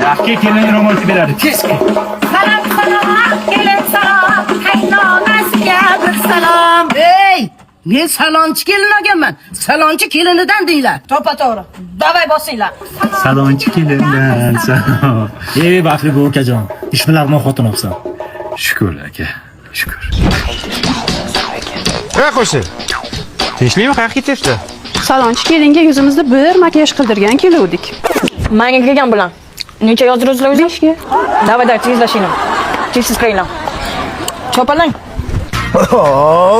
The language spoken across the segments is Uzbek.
Yakka kelin ro'molcha beradi. Tez kel. Salom salom, kelin salom, qaynonasiga bir salom. Ey, men salonchi kelin olganman. Salonchi kelinidan deylar. To'ppa to'g'ri. Davay bosinglar. Salonchi kelindan salom. Ey baxtli bu akajon. Ishbilarmon xotin olsan. Shukr aka. Shukr. Qo'shni. Tinchlikmi? Qayerga ketyapsiz? Salonchi kelinga yuzimizni bir makiyaj qildirgan keluvdik. Menga kelgan bilan. Necha yozdirasizlar o'zi? 5 ga. Davay, tezlashinglar. Tezsiz qilinglar. Chopalang.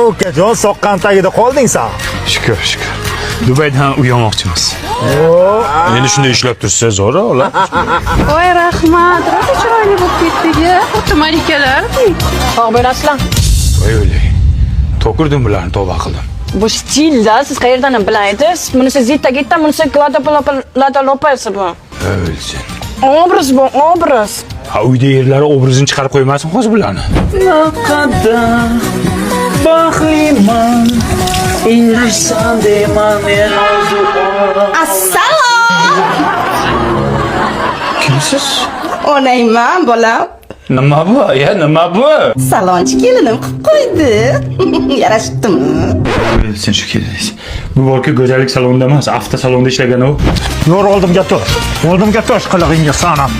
Ukajon soqqan tagida qolding sen. Shukr. Dubaydan uy olmoqchimiz. Endi shunday ishlab tursa zo'ra, ola. Voy rahmat, rosa chiroyli bo'lib ketdingiz. Xuddi malikalardek. Tog' berasizlar. Voy o'lay. To'kirdim bularni tavba qildim. Bu stilda siz qayerdan bilaysiz? Bunisi zitta-gitta, bunisi kvadratolopasi bu. O'lsin. Obraz bu, obraz. Ha uyda yerlari obrazini chiqarib qo'ymasin hozir bularni. Naqadar baxtliman. Erishsam deyman men orzu olaman. Assalom. Kimsiz? Onayman bolam. Nima bu? Nima bu? Salonchi kelinim qilib qo'ydi. Yarashdimi? O'lsin shu kelingiz. Bu balki go'zallik salonida emas, avto salonida ishlagan u. Yo'q, oldimga tur. Oldimga tur qilig'ingga sanam.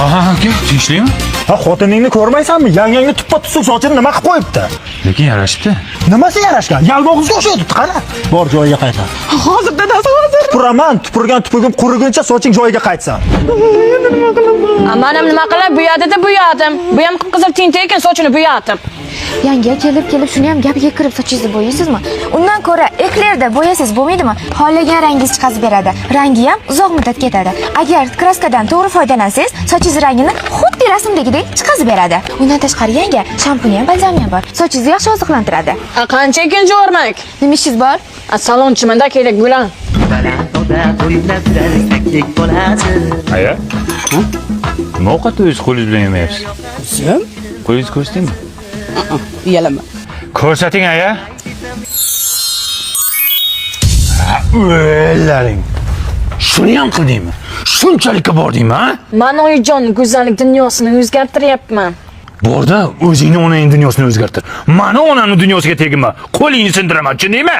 Aha, aka, tinchlikmi? Ha, xotiningni ko'rmaysanmi? Yangangni tuppa-tusuq sochini nima qilib qo'yibdi? Lekin yarashibdi. Nimasi yarashgan? Yalmog'izga o'xshaydi, qara. Bor joyiga qaytar. Hozir dadasi hozir. Tupuraman, tupurgim quriguncha soching joyiga qaytsin. Amanim nima qilib bo'yadida bo'yadim. Bu ham qizil tinta ekan, sochini bo'yadim. Yanga kelib shuni ham gapiga kirib sochingizni bo'yaysizmi? Undan ko'ra eklerda bo'yasangiz bo'lmaydimi? Xohlagan rangingizni chiqazib beradi. Rangi ham uzoq muddat ketadi. Agar kraskadan to'g'ri foydalansangiz, sochingiz rangini xuddi rasmdagidek chiqazib beradi. Undan tashqari yanga shampuni ham balzami ham bor. Sochingizni yaxshi oziqlantiradi. Qancha ekan jo'rmak? Nima ishingiz bor? Salonchimanda kerak bo'lan. Aya? Nima ovqat o'zingiz qo'lingiz bilan yemayapsiz? Sen? Qo'lingizni ko'rsatingmi? Uyalaman. Ko'rsating aya. O'laring. Shuni ham qildingmi? Shunchalikka bordingmi, ha? Men oyijon go'zallik dunyosini o'zgartiryapman. Borda o'zingni onangning dunyosini o'zgartir. Mani onamning dunyosiga teginma. Qo'lingni sindiraman, tushundingmi?